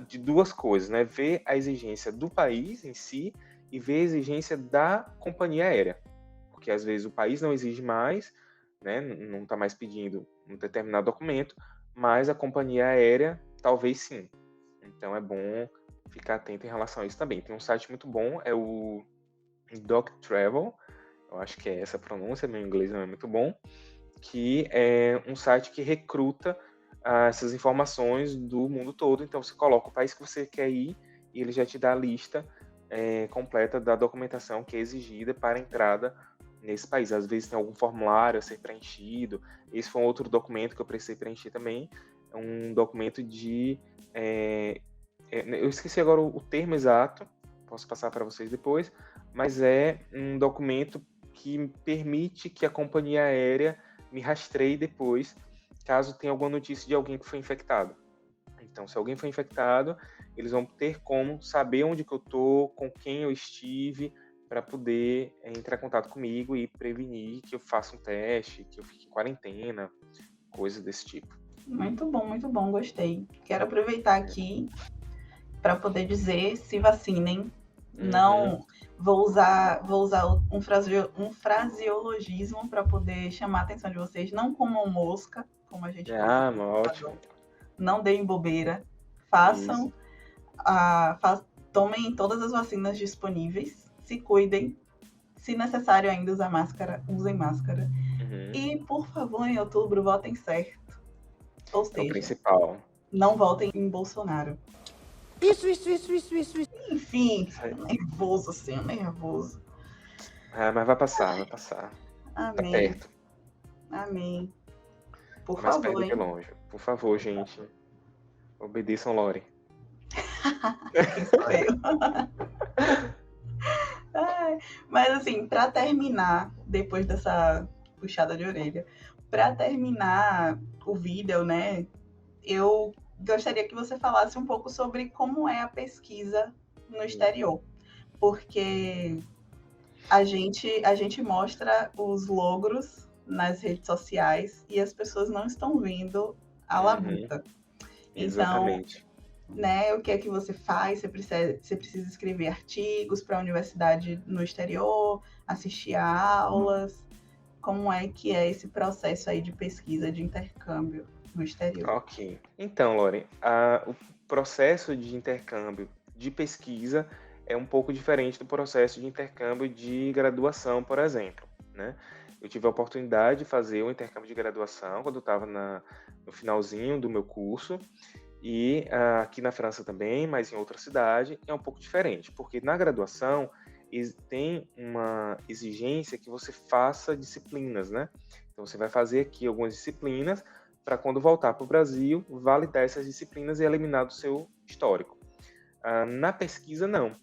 de duas coisas, né? Ver a exigência do país em si e ver a exigência da companhia aérea. Porque às vezes o país não exige mais, né? Não está mais pedindo um determinado documento, mas a companhia aérea talvez sim. Então é bom ficar atento em relação a isso também. Tem um site muito bom, é o Doc Travel, eu acho que é essa a pronúncia, meu inglês não é muito bom, que é um site que recruta essas informações do mundo todo. Então, você coloca o país que você quer ir e ele já te dá a lista completa da documentação que é exigida para a entrada nesse país. Às vezes tem algum formulário a ser preenchido. Esse foi um outro documento que eu precisei preencher também. É um documento de... eu esqueci agora o termo exato, posso passar para vocês depois, mas é um documento que permite que a companhia aérea me rastreie depois, caso tenha alguma notícia de alguém que foi infectado. Então, se alguém foi infectado, eles vão ter como saber onde que eu estou, com quem eu estive, para poder entrar em contato comigo e prevenir que eu faça um teste, que eu fique em quarentena, coisas desse tipo. Muito bom, gostei. Quero aproveitar aqui para poder dizer: se vacinem. Não vou usar um fraseologismo para poder chamar a atenção de vocês. Não comam mosca, como a gente fala. Ótimo. Não deem bobeira. Tomem todas as vacinas disponíveis. Se cuidem. Se necessário ainda usar máscara, usem máscara. E, por favor, em outubro, votem certo. Ou seja, o principal. Não votem em Bolsonaro. Isso. Enfim, nervoso. Mas vai passar. Amém. Tá perto. Amém. Por Mais favor, perto que longe. Por favor, gente. Obedeçam Lori. Quem sou eu? Mas assim, para terminar, depois dessa puxada de orelha, para terminar o vídeo, né, eu gostaria que você falasse um pouco sobre como é a pesquisa no exterior, porque a gente mostra os logros nas redes sociais e as pessoas não estão vendo a labuta. Exatamente. Então, né, o que é que você faz? Você precisa escrever artigos para a universidade no exterior, assistir a aulas. Como é que é esse processo aí de pesquisa, de intercâmbio no exterior? Ok. Então, Lore, o processo de intercâmbio de pesquisa é um pouco diferente do processo de intercâmbio de graduação, por exemplo, né? Eu tive a oportunidade de fazer um intercâmbio de graduação quando eu estava no finalzinho do meu curso, e aqui na França também, mas em outra cidade, é um pouco diferente, porque na graduação tem uma exigência que você faça disciplinas, né? Então você vai fazer aqui algumas disciplinas para quando voltar para o Brasil, validar essas disciplinas e eliminar do seu histórico. Na pesquisa, não.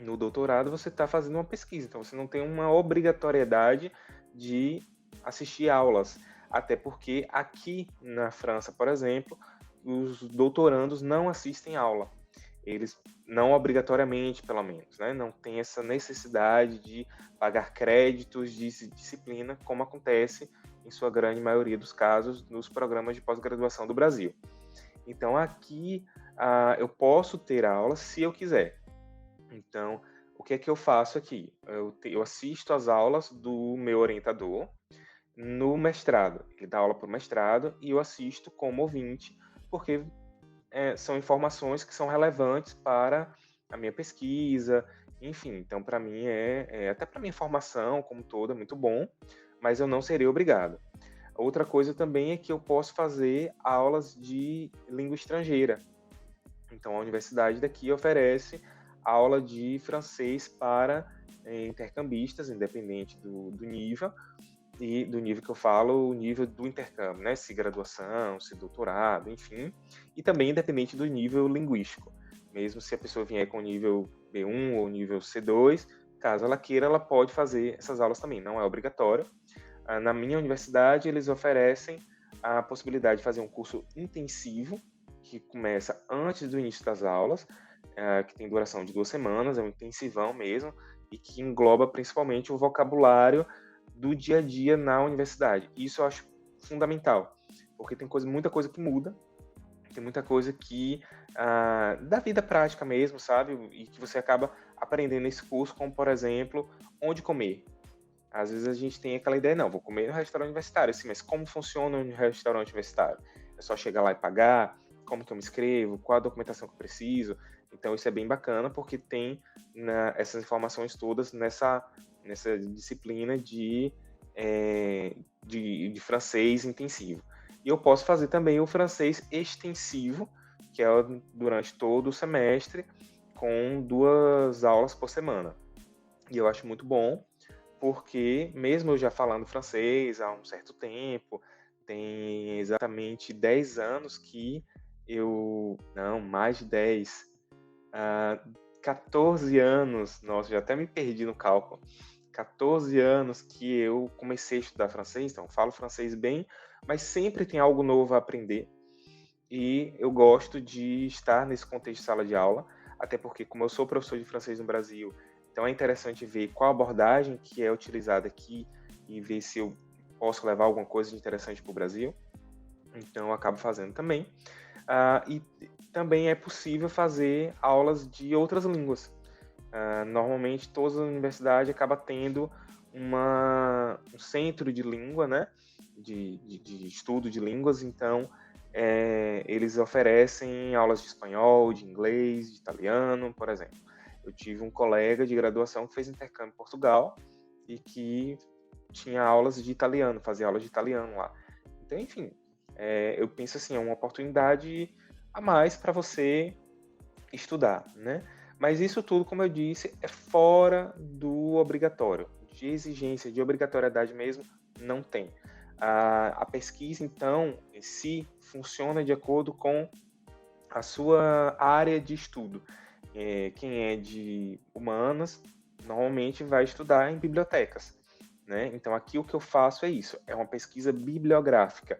No doutorado, você está fazendo uma pesquisa, então você não tem uma obrigatoriedade de assistir aulas, até porque aqui na França, por exemplo, os doutorandos não assistem aula. Eles não obrigatoriamente, pelo menos, né? Não tem essa necessidade de pagar créditos de disciplina, como acontece em sua grande maioria dos casos nos programas de pós-graduação do Brasil. Então, aqui eu posso ter aulas se eu quiser. Então, o que é que eu faço aqui? Eu assisto às aulas do meu orientador no mestrado. Ele dá aula para o mestrado e eu assisto como ouvinte, porque são informações que são relevantes para a minha pesquisa, enfim. Então, para mim, até para minha formação como toda, muito bom, mas eu não serei obrigado. Outra coisa também é que eu posso fazer aulas de língua estrangeira. Então, a universidade daqui oferece aula de francês para intercambistas, independente do nível, e do nível que eu falo, o nível do intercâmbio, né? Se graduação, se doutorado, enfim, e também independente do nível linguístico. Mesmo se a pessoa vier com nível B1 ou nível C2, caso ela queira, ela pode fazer essas aulas também, não é obrigatório. Na minha universidade, eles oferecem a possibilidade de fazer um curso intensivo, que começa antes do início das aulas, que tem duração de 2 semanas, é um intensivão mesmo, e que engloba principalmente o vocabulário do dia a dia na universidade. Isso eu acho fundamental, porque tem muita coisa que muda, tem muita coisa que da vida prática mesmo, sabe? E que você acaba aprendendo nesse curso, como, por exemplo, onde comer. Às vezes a gente tem aquela ideia, não, vou comer no restaurante universitário, assim, mas como funciona um restaurante universitário? É só chegar lá e pagar? Como que eu me inscrevo? Qual a documentação que eu preciso? Então isso é bem bacana, porque tem essas informações todas nessa disciplina de francês intensivo. E eu posso fazer também o francês extensivo, que é durante todo o semestre, com 2 aulas por semana. E eu acho muito bom, porque mesmo eu já falando francês há um certo tempo, tem exatamente 10 anos que não, mais de 10, 14 anos, nossa, já até me perdi no cálculo, 14 anos que eu comecei a estudar francês, então falo francês bem, mas sempre tem algo novo a aprender, e eu gosto de estar nesse contexto de sala de aula, até porque, como eu sou professor de francês no Brasil, então é interessante ver qual abordagem que é utilizada aqui e ver se eu posso levar alguma coisa de interessante para o Brasil. Então, eu acabo fazendo também. E também é possível fazer aulas de outras línguas. Normalmente, todas as universidades acabam tendo um centro de língua, né? De estudo de línguas. Então, eles oferecem aulas de espanhol, de inglês, de italiano, por exemplo. Eu tive um colega de graduação que fez intercâmbio em Portugal e que tinha aulas de italiano, fazia aulas de italiano lá. Então, enfim, eu penso assim, é uma oportunidade a mais para você estudar, né? Mas isso tudo, como eu disse, é fora do obrigatório. De exigência, de obrigatoriedade mesmo, não tem. A pesquisa, então, em si, funciona de acordo com a sua área de estudo. Quem é de humanas, normalmente vai estudar em bibliotecas, né? Então, aqui o que eu faço é isso, é uma pesquisa bibliográfica.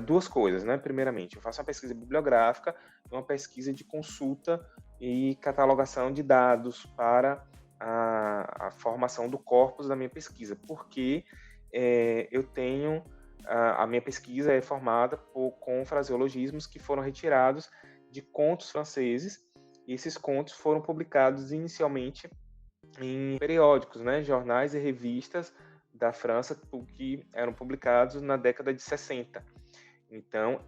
Duas coisas, né? Primeiramente, eu faço uma pesquisa bibliográfica e uma pesquisa de consulta e catalogação de dados para a formação do corpus da minha pesquisa, porque eu tenho a minha pesquisa é formada com fraseologismos que foram retirados de contos franceses, e esses contos foram publicados inicialmente em periódicos, né, jornais e revistas da França que eram publicados na década de 60. Então,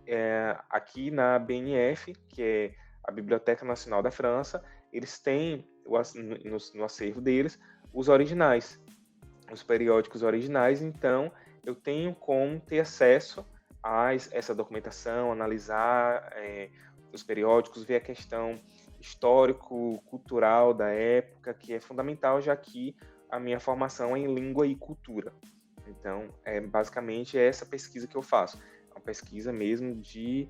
aqui na BNF, que é a Biblioteca Nacional da França, eles têm no acervo deles os originais, os periódicos originais. Então, eu tenho como ter acesso a essa documentação, analisar os periódicos, ver a questão histórico-cultural da época, que é fundamental, já que a minha formação é em língua e cultura. Então, basicamente essa pesquisa que eu faço. É uma pesquisa mesmo de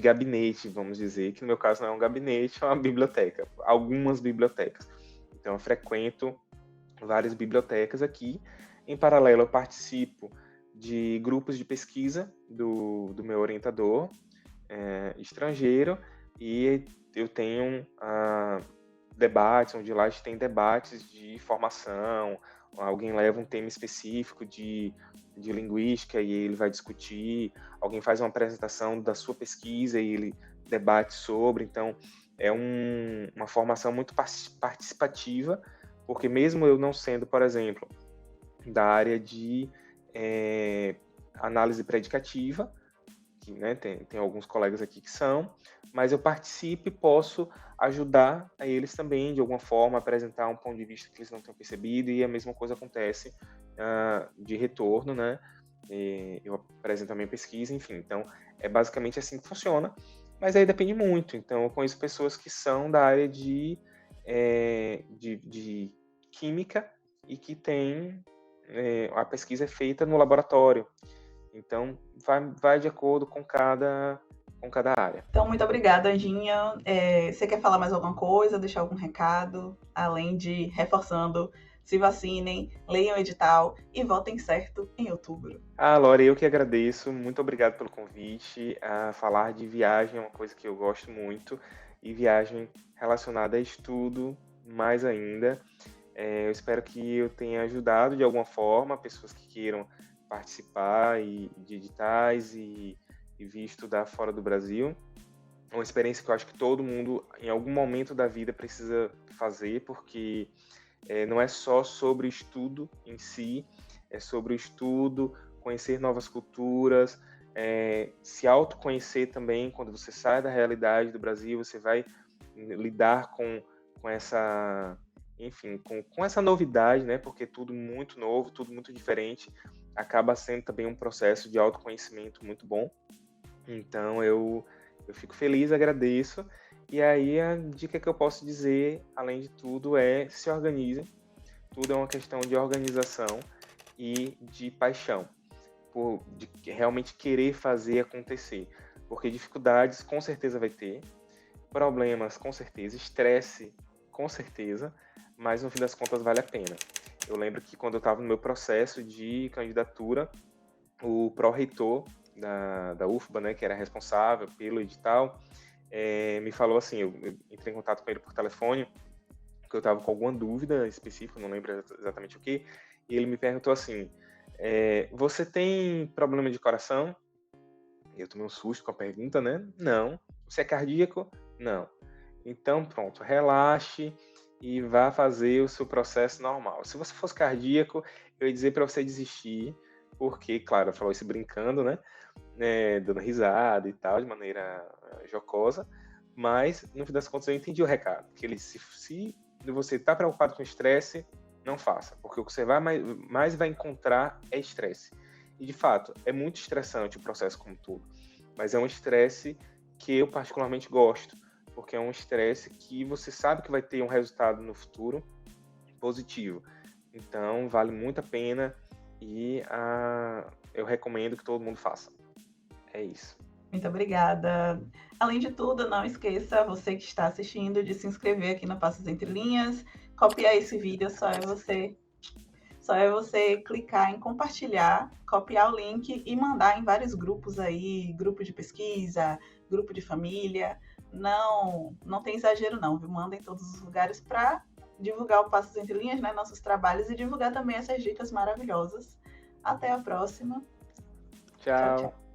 gabinete, vamos dizer, que no meu caso não é um gabinete, é uma biblioteca, algumas bibliotecas. Então, eu frequento várias bibliotecas aqui. Em paralelo, eu participo de grupos de pesquisa do meu orientador estrangeiro, e eu tenho debates, onde lá a gente tem debates de formação, alguém leva um tema específico de linguística e ele vai discutir, alguém faz uma apresentação da sua pesquisa e ele debate sobre. Então, é uma formação muito participativa, porque mesmo eu não sendo, por exemplo, da área de análise predicativa, que, né, tem alguns colegas aqui que são, mas eu participo e posso ajudar a eles também, de alguma forma, apresentar um ponto de vista que eles não tenham percebido, e a mesma coisa acontece de retorno, né? Eu apresento a minha pesquisa, enfim. Então, é basicamente assim que funciona, mas aí depende muito. Então, eu conheço pessoas que são da área de química e que tem a pesquisa é feita no laboratório. Então, vai de acordo com cada área. Então, muito obrigada, Anjinha. Você quer falar mais alguma coisa, deixar algum recado, além de reforçando, se vacinem, leiam o edital e votem certo em outubro. Lore, eu que agradeço. Muito obrigado pelo convite. Falar de viagem é uma coisa que eu gosto muito, e viagem relacionada a estudo mais ainda. Eu espero que eu tenha ajudado de alguma forma pessoas que queiram participar de editais e vir estudar fora do Brasil. É uma experiência que eu acho que todo mundo, em algum momento da vida, precisa fazer, porque não é só sobre estudo em si, é sobre o estudo, conhecer novas culturas, se autoconhecer também. Quando você sai da realidade do Brasil, você vai lidar com essa enfim, com essa novidade, né? Porque tudo muito novo, tudo muito diferente, acaba sendo também um processo de autoconhecimento muito bom. Então eu fico feliz, agradeço. E aí a dica que eu posso dizer, além de tudo, é se organize. Tudo é uma questão de organização e de paixão, de realmente querer fazer acontecer. Porque dificuldades com certeza vai ter, problemas com certeza, estresse com certeza, mas no fim das contas vale a pena. Eu lembro que quando eu estava no meu processo de candidatura, o pró-reitor da UFBA, né, que era responsável pelo edital, me falou assim, eu entrei em contato com ele por telefone, porque eu estava com alguma dúvida específica, não lembro exatamente o que, e ele me perguntou assim, você tem problema de coração? Eu tomei um susto com a pergunta, né? Não. Você é cardíaco? Não. Então, pronto, relaxe e vá fazer o seu processo normal. Se você fosse cardíaco, eu ia dizer para você desistir, porque, claro, eu falo isso brincando, né? Dando risada e tal, de maneira jocosa, mas, no fim das contas, eu entendi o recado, que ele, se você está preocupado com estresse, não faça, porque o que você mais vai encontrar é estresse. E, de fato, é muito estressante o processo como todo, mas é um estresse que eu particularmente gosto, porque é um estresse que você sabe que vai ter um resultado no futuro positivo. Então, vale muito a pena e eu recomendo que todo mundo faça. É isso. Muito obrigada. Além de tudo, não esqueça, você que está assistindo, de se inscrever aqui no Passos Entre Linhas, copiar esse vídeo, só é você clicar em compartilhar, copiar o link e mandar em vários grupos aí, grupo de pesquisa, grupo de família. Não tem exagero não, viu? Manda em todos os lugares para divulgar o Passos Entre Linhas, né, nossos trabalhos, e divulgar também essas dicas maravilhosas. Até a próxima. Tchau. Tchau, tchau.